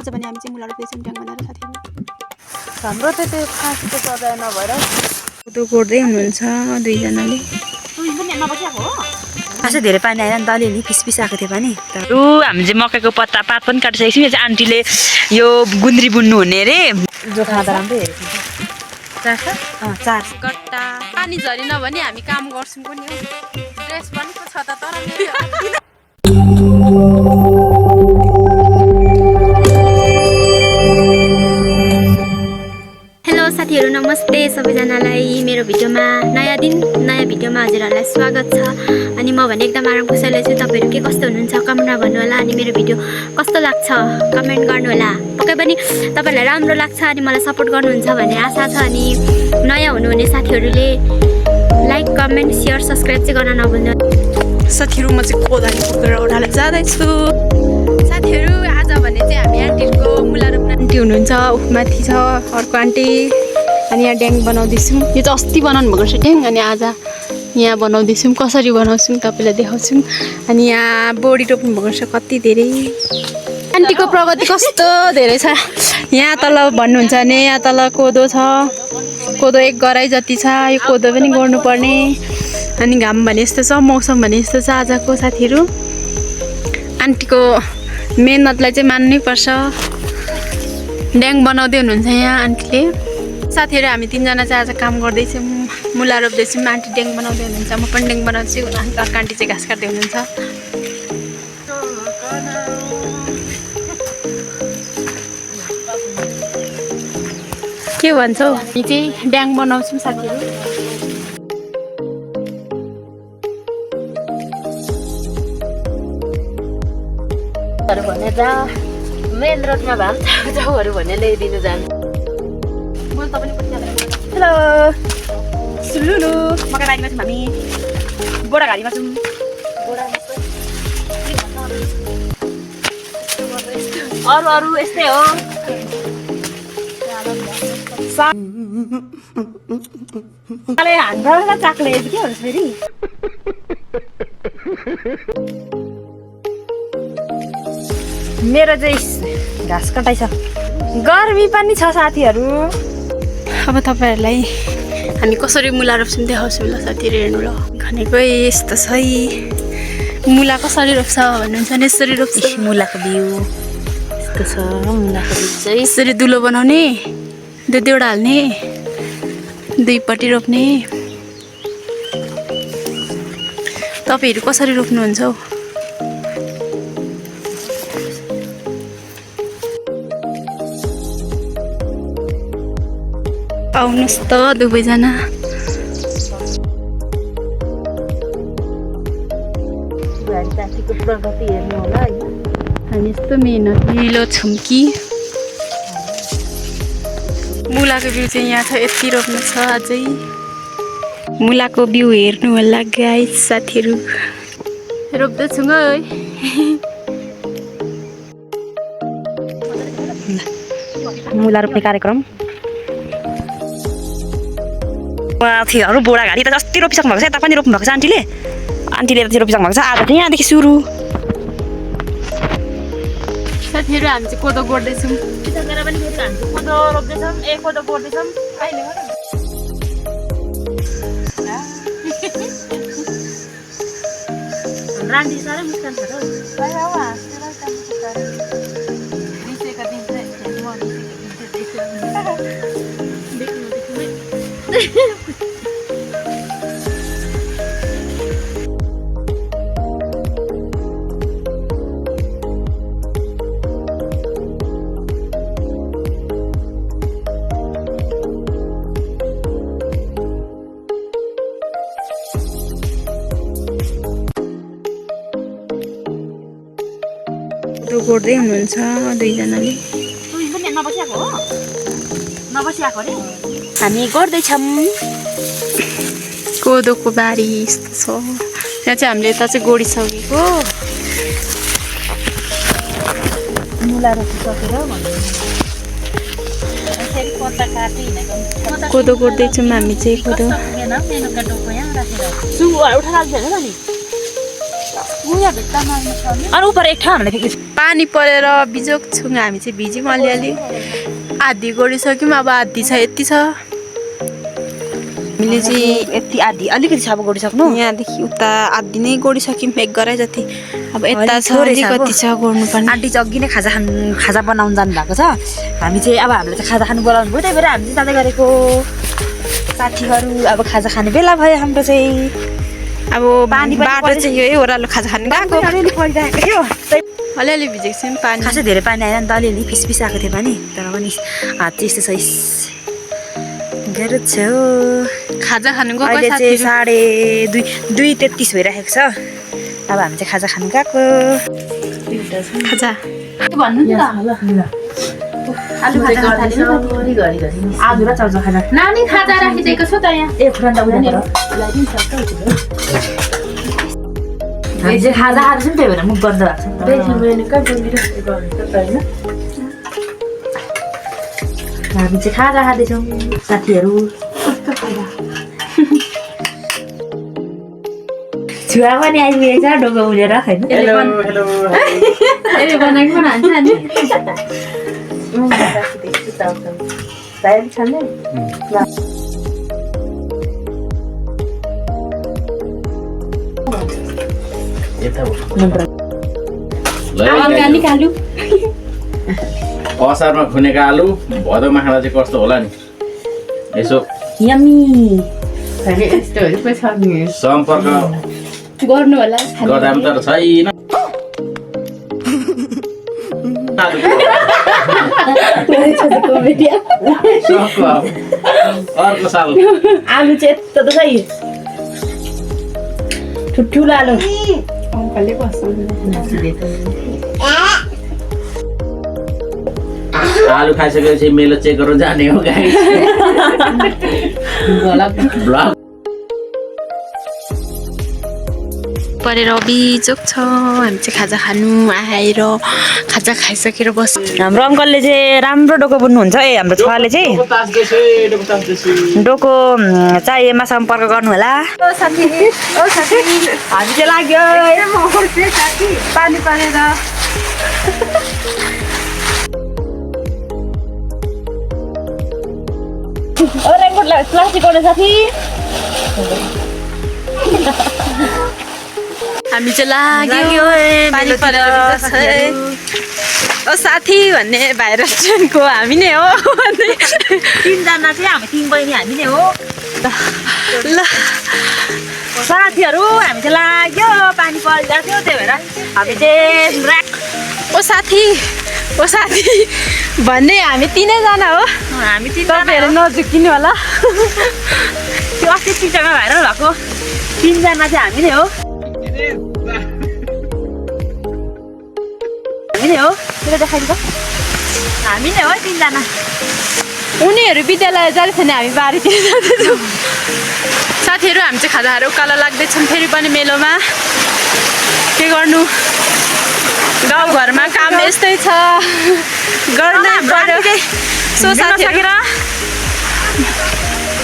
आज भने हामी चाहिँ मुला रोप्दैछौँ ट्याङ बनाएर साथीहरू। हाम्रो त त्यो फाँसीको सजाय नभएर कोदो गोड्दै हुनुहुन्छ दुईजनाले। खासै धेरै पानी आएन नि त अलिअलि फिसफिस आएको थियो पानी। हामी चाहिँ मकैको पत्ता पात पनि काटिसकेको छौँ। यो चाहिँ आन्टीले यो गुन्द्री बुन्नु हुने अरे जो खाँदा राम्रै हेरेको छ। 4 गट्टा पानी झरेन भने हामी काम गर्छौँ पनि हो। ड्रेस पनि छ त तर हेलो साथीहरू, नमस्ते सबैजनालाई। मेरो भिडियोमा नयाँ दिन नयाँ भिडियोमा हजुरहरूलाई स्वागत छ। अनि म भने एकदम आराम कुशलै छु। तपाईँहरू के कस्तो हुनुहुन्छ कमेन्टमा भन्नु होला। अनि मेरो भिडियो कस्तो लाग्छ कमेन्ट गर्नु होला। पक्कै पनि तपाईँहरूलाई राम्रो लाग्छ अनि मलाई सपोर्ट गर्नुहुन्छ भन्ने आशा छ। अनि नयाँ हुनुहुने साथीहरूले लाइक कमेन्ट सेयर सब्सक्राइब चाहिँ गर्न नभुल्नु। साथीहरू म चाहिँ कोदाली बोकेर ओह्रालो जाँदैछु। साथीहरू आज भने चाहिँ हामी आन्टीको मुला रोप्न आन्टी हुनुहुन्छ माथि छ अर्को आन्टी। अनि यहाँ ड्याङ बनाउँदैछौँ। यो चाहिँ अस्ति बनाउनु भएको छ ड्याङ। अनि आज यहाँ बनाउँदैछौँ। कसरी बनाउँछौँ तपाईँलाई देखाउँछौँ। अनि यहाँ बोडी रोप्नु भएको छ कति धेरै। आन्टीको प्रगति कस्तो धेरै छ। यहाँ तल भन्नुहुन्छ भने यहाँ तल कोदो छ। कोदो एक गराई जति छ। यो कोदो पनि गोड्नुपर्ने। अनि घाम भने यस्तो छ, मौसम भने यस्तो छ आजको साथीहरू। आन्टीको मेहनतलाई चाहिँ मान्नै पर्छ। ड्याङ बनाउँदै हुनुहुन्छ यहाँ आन्टीले। साथीहरू हामी तीनजना चाहिँ आज काम गर्दैछौँ, मुला रोप्दैछौँ। आन्टी ड्याङ बनाउँदै हुनुहुन्छ, म पनि ड्याङ बनाउँछु। अर्को आन्टी चाहिँ घाँस काट्दै हुनुहुन्छ। के भन्छौ? हामी चाहिँ ड्याङ बनाउँछौँ साथीहरू। भने जहाँ मेन रोडमा भए पनि जाउहरू भने ल्याइदिनु जानु। हेलो सुलुलु मकै बारीमा छौँ हामी। बोडा घारीमा छौँ। अरू यस्तै हो। हान्दा चाक्ले के हुन्छ फेरि। मेरो चाहिँ घाँस कटाइ छ, गर्मी पनि छ साथीहरू। अब तपाईँहरूलाई हामी कसरी मुला रोप्छौँ देखाउँछौँ ल साथीहरू। हेर्नु ल भनेको यस्तो छ है। मुला कसरी रोप्छ भन्नुहुन्छ भने यसरी रोप्छ। मुलाको बिउ यस्तो छ। मुलाको बिउ चाहिँ यसरी दुलो बनाउने, दुईवटा हाल्ने, दुईपट्टि रोप्ने। तपाईँहरू कसरी रोप्नुहुन्छ हौ? आउनुहोस् त दुवैजना। जातिको प्रगति हेर्नु होला है। हामी यस्तो मेहनतिलो छौँ कि। मुलाको बिउ चाहिँ यहाँ छ, यति रोप्नु छ अझै। मुलाको बिउ हेर्नु होला गाइस साथीहरू। रोप्दैछौँ है। मुला रोप्ने कार्यक्रम साथीहरू। बोडा घारी त जति रोपिसक्नु भएको छ। यता पनि रोप्नु भएको छ आन्टीले। आन्टीले यता रोपिसक्नु भएको छ। आज चाहिँ यहाँदेखि सुरु। साथीहरू हामी चाहिँ कोदो गोड्दैछौँ। कोदो रोप्दैछौँ। कोदो गोड्दैछौँ। रान्डी साह्रै मुस्कान छ कोदो गोड्दै हुनुहुन्छ दुईजनाले। हामी गर्दैछौँ। कोदोको बारी यस्तो छ। यहाँ चाहिँ हामीले यता चाहिँ गोडिसकेको। मुला रोपिसकेर कोदो गोड्दैछौँ हामी चाहिँ। कोदो उठा राख्दैन नि। अनि उपर एक ठाउँ हामीले पानी परेर बिजोक छौँ हामी चाहिँ भिज्यौँ अलिअलि आधी गोडिसक्यौँ अब आधी छ यति छ हामीले चाहिँ यति आधी अलिकति छ अब गोडिसक्नु यहाँदेखि उता आधी नै गोडिसक्यौँ एक गराइ जति अब यता छ कति छ गोड्नुपर्ने आन्टी चाहिँ अघि नै खाजा बनाउनु जानु भएको छ हामी चाहिँ अब हामीले चाहिँ खाजा खानु बोलाउनु भयो त्यही भएर हामी चाहिँ जाँदै गरेको साथीहरू अब खाजा खाने बेला भयो हाम्रो चाहिँ अब पानी बाटो चाहिँ यो ओह्रालो खाजा खानु गएको अलिअलि परिरहेको थियो अलिअलि भिजेको छ नि पानी खासै धेरै पानी आएन नि त अलिअलि फिस आएको थियो पानी तर पनि हात चाहिँ यस्तो छ गाह्रो छ खाजा खानु गएको अहिले चाहिँ 2:33 भइरहेको छ अब हामी चाहिँ खाजा खानु गएको खाजा भन्नु नि त आलु खाजा आलु र चाउचाउ खाजा नानी खाजा राखिदिएको छु त यहाँ ए फुरन्दा उनीहरू हामी चाहिँ खाजा खाँदैछौँ त्यही भएर मुख बन्द भएको छ हामी चाहिँ खाजा खाँदैछौँ साथीहरू छुवा पनि आइपुगेको छ डोको उलेर होइन बनाएको हान्छ नि अर्ग्यानिक आलु असारमा खुनेको आलु भदौमा खाँदा चाहिँ कस्तो होला नि यसो यम्मी सम्पर्क गर्नु होला गर्दा पनि तर छैन अर्को साल आलु चाहिँ यस्तो त छ ठुल्ठुलो आलु आलु खाइसकेपछि मेलो चेक गरेर जाने हो गाई ब्लग परेर बिजोक छ हामी चाहिँ खाजा खानु आएर खाजा खाइसकेर बस हाम्रो अङ्कलले चाहिँ राम्रो डोको बुन्नुहुन्छ है हाम्रो छोराले चाहिँ डोको चाहिएमा सम्पर्क गर्नु होला साथी हामी चाहिँ लाग्यो पानी परेर प्लास्टिक गर्ने साथी हामी चाहिँ लाग्यो पानी परेर ओ साथी भन्ने भाइरस ट्रेनको हामी नै हो तिनजना चाहिँ हामी 3 बहिनी हामी नै हो ल साथीहरू हामी चाहिँ लाग्यो पानी परिरहेको थियो त्यही भएर हामी चाहिँ ओ साथी भन्ने हामी 3जना हो हामी तपाईँहरू नझुकिनु होला त्यो अस्ति टिचरमा भाइरल भएको 3जना चाहिँ हामी नै हो त्यो देखाइदिनु हामी नै हो 3जना उनीहरू विद्यालय जाँदैछ नि हामी बारीतिर जाँदैछौँ साथीहरू हामी चाहिँ खाजाहरू उकालो लाग्दैछौँ फेरि पनि मेलोमा के गर्नु गाउँघरमा काम यस्तै छ गर्नै पर्यो सो साथीहरू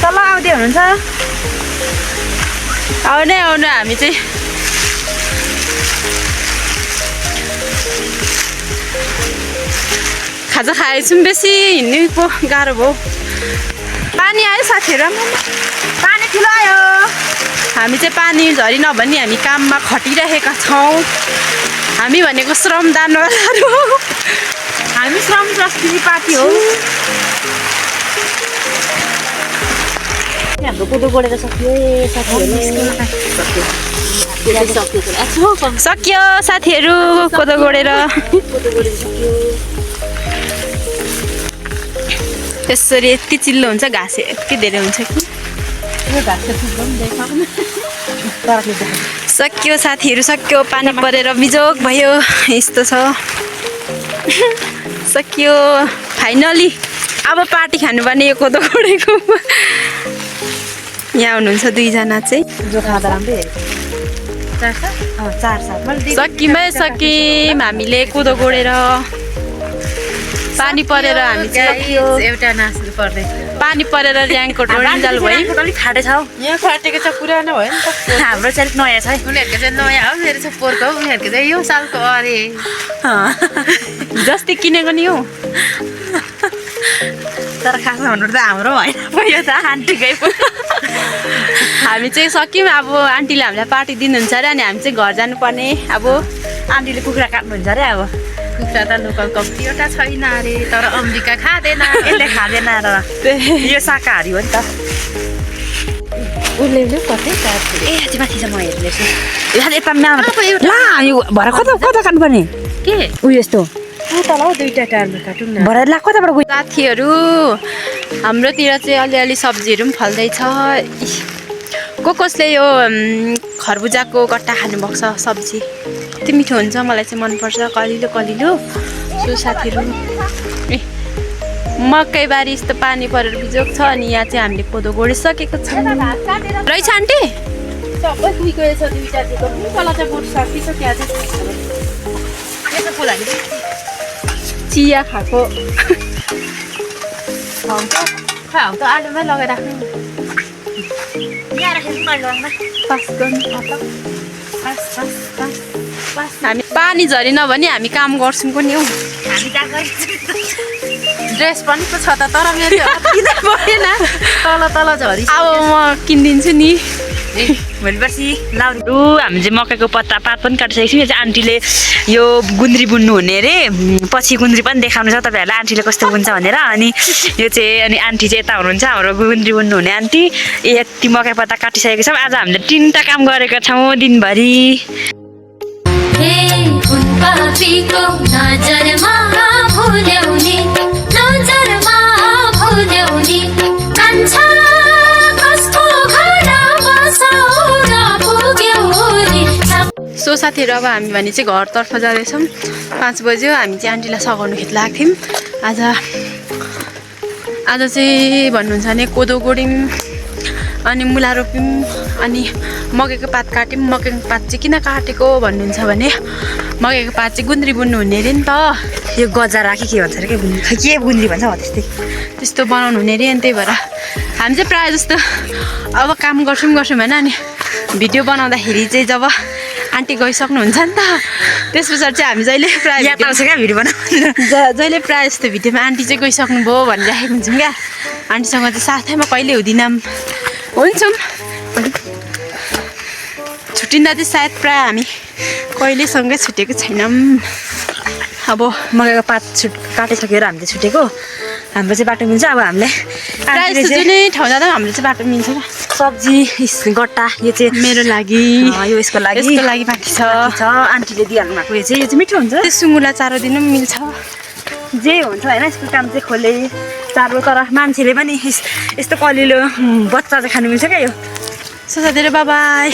तल आउँदै हुनुहुन्छ आउनु हामी चाहिँ खाजा खाएछौँ बेसी हिँड्नु पो गाह्रो भयो पानी आयो साथीहरू पानी ठुलो आयो हामी चाहिँ पानी झरी नभनी हामी काममा खटिरहेका छौँ हामी भनेको श्रमदानवालाहरू हो हामी श्रम ट्रस्टी पार्टी हो हाम्रो कोदो गोडेर सक्यो सक्यो साथीहरू कोदो गोडेर त्यसरी यति चिल्लो हुन्छ घाँस यति धेरै हुन्छ कि सक्यो साथीहरू सक्यो पानी परेर बिजोक भयो यस्तो छ सक्यो फाइनली अब पार्टी खानु पर्ने यो कोदो गोडेको यहाँ हुनुहुन्छ 2जना चाहिँ सक्यौँ हामीले कोदो गोडेर पानी परेर हामी चाहिँ एउटा नाच्नु पर्दैछ पानी परेर ऱ्याङको डोरिन्जाल भयो अलिक फाटे छ हौ। यहाँ फाटेको छ पुरानो भयो नि त हाम्रो चाहिँ अलिक नयाँ छ है। उनीहरूको चाहिँ नयाँ हो मेरो चाहिँ पोहोरको हो उनीहरूको चाहिँ यो सालको अरे जस्तै किनेको नि हो तर खासमा भन्नु त हाम्रो होइन यो त आन्टीकै पो। हामी चाहिँ सक्यौँ अब आन्टीले हामीलाई पार्टी दिनुहुन्छ अरे अनि हामी चाहिँ घर जानुपर्ने अब आन्टीले कुखुरा काट्नुहुन्छ अरे अब। कुखुरा त लोकल कम्तीवटा छैन अरे तर अम्बिका खाँदैन यसले खाँदैन र यो शाकाहारी हो नि त। उसले कतै ए त्यो माथि छ म हेर्दैछु। यता ला यो भरे कता कता काट्नुपर्ने के उ यस्तो तल हौ दुईवटा टारमा काटौँ न भरे ला कताबाट गयो। साथीहरू हाम्रोतिर चाहिँ अलिअलि सब्जीहरू पनि फल्दैछ कसले यो खरबुजाको गट्टा खानुभएको छ सब्जी कति मिठो हुन्छ मलाई चाहिँ मनपर्छ कलिलो कलिलो। सो साथीहरू ए मकैबारी यस्तो पानी परेर बिजोग छ अनि यहाँ चाहिँ हामीले कोदो गोडिसकेको छ रहेछ आन्टी सबै कुहिगएको छ दुईवटा चाहिँ तल चाहिँ बोट सकिसक्यो चाहिँ चिया खाएको खै हौ त आलुमै लगाइराख्नु पास गर्नु हामी पानी झरी नभने हामी काम गर्छौँ पनि हौ ड्रेस पनि पो छ त तर मेरो किन भएन तल तल झरी अब म किनिदिन्छु नि भोलिपर्सि लाउरू हामी चाहिँ मकैको पत्ता पात पनि काटिसकेको छौँ। यो चाहिँ आन्टीले यो गुन्द्री बुन्नु हुने अरे पछि गुन्द्री पनि देखाउनु छ तपाईँहरूलाई आन्टीले कस्तो बुन्छ भनेर। अनि यो चाहिँ अनि आन्टी चाहिँ यता हुनुहुन्छ हाम्रो गुन्द्री बुन्नु हुने आन्टी यति मकै पत्ता काटिसकेको छौँ। आज हामीले 3टा काम गरेका छौँ दिनभरि। सो साथीहरू अब हामी भने चाहिँ घरतर्फ जाँदैछौँ 5 बज्यो। हामी चाहिँ आन्टीलाई सघाउनु खेत लागेको थियौँ आज चाहिँ भन्नुहुन्छ भने कोदो गोड्यौँ अनि मुला रोप्यौँ अनि मकैको पात काट्यौँ। मकैको पात चाहिँ किन काटेको भन्नुहुन्छ भने मकैको पात चाहिँ गुन्द्री बुन्नु हुने अरे नि त यो गजरा के भन्छ अरे के गुन्द्री भन्छ हो त्यस्तो बनाउनु हुने अरे अनि त्यही भएर हामी चाहिँ प्रायः जस्तो अब काम गर्छौँ होइन अनि भिडियो बनाउँदाखेरि चाहिँ जब आन्टी गइसक्नुहुन्छ नि त त्यस पछाडि चाहिँ हामी जहिले प्रायः क्या भिडियो बनाउनु जहिले प्रायः जस्तो भिडियोमा आन्टी चाहिँ गइसक्नुभयो भनिराखेको हुन्छौँ क्या। आन्टीसँग चाहिँ साथैमा कहिले हुँदिनँ हुन्छौँ छुट्टिँदा चाहिँ सायद प्रायः हामी कहिलेसँगै छुटेको छैनौँ। अब मकैको पात काटिसकेर हामीले छुटेको हाम्रो चाहिँ बाटो मिल्छ। अब हामीले प्रायः जस्तो जुनै ठाउँ जाँदा हाम्रो चाहिँ बाटो मिल्छ क्या। सब्जी गट्टा यो चाहिँ मेरो लागि यो यसको लागि बाँकी छ आन्टीले दिइहाल्नु भएको यो चाहिँ मिठो हुन्छ। त्यो सुँगुरलाई चारो दिनु पनि मिल्छ जे हुन्छ होइन यसको काम चाहिँ खोले चारो तर मान्छेले पनि यस्तो कलिलो बच्चा चाहिँ खानु मिल्छ क्या यो। सो साथीहरू बाई बाई।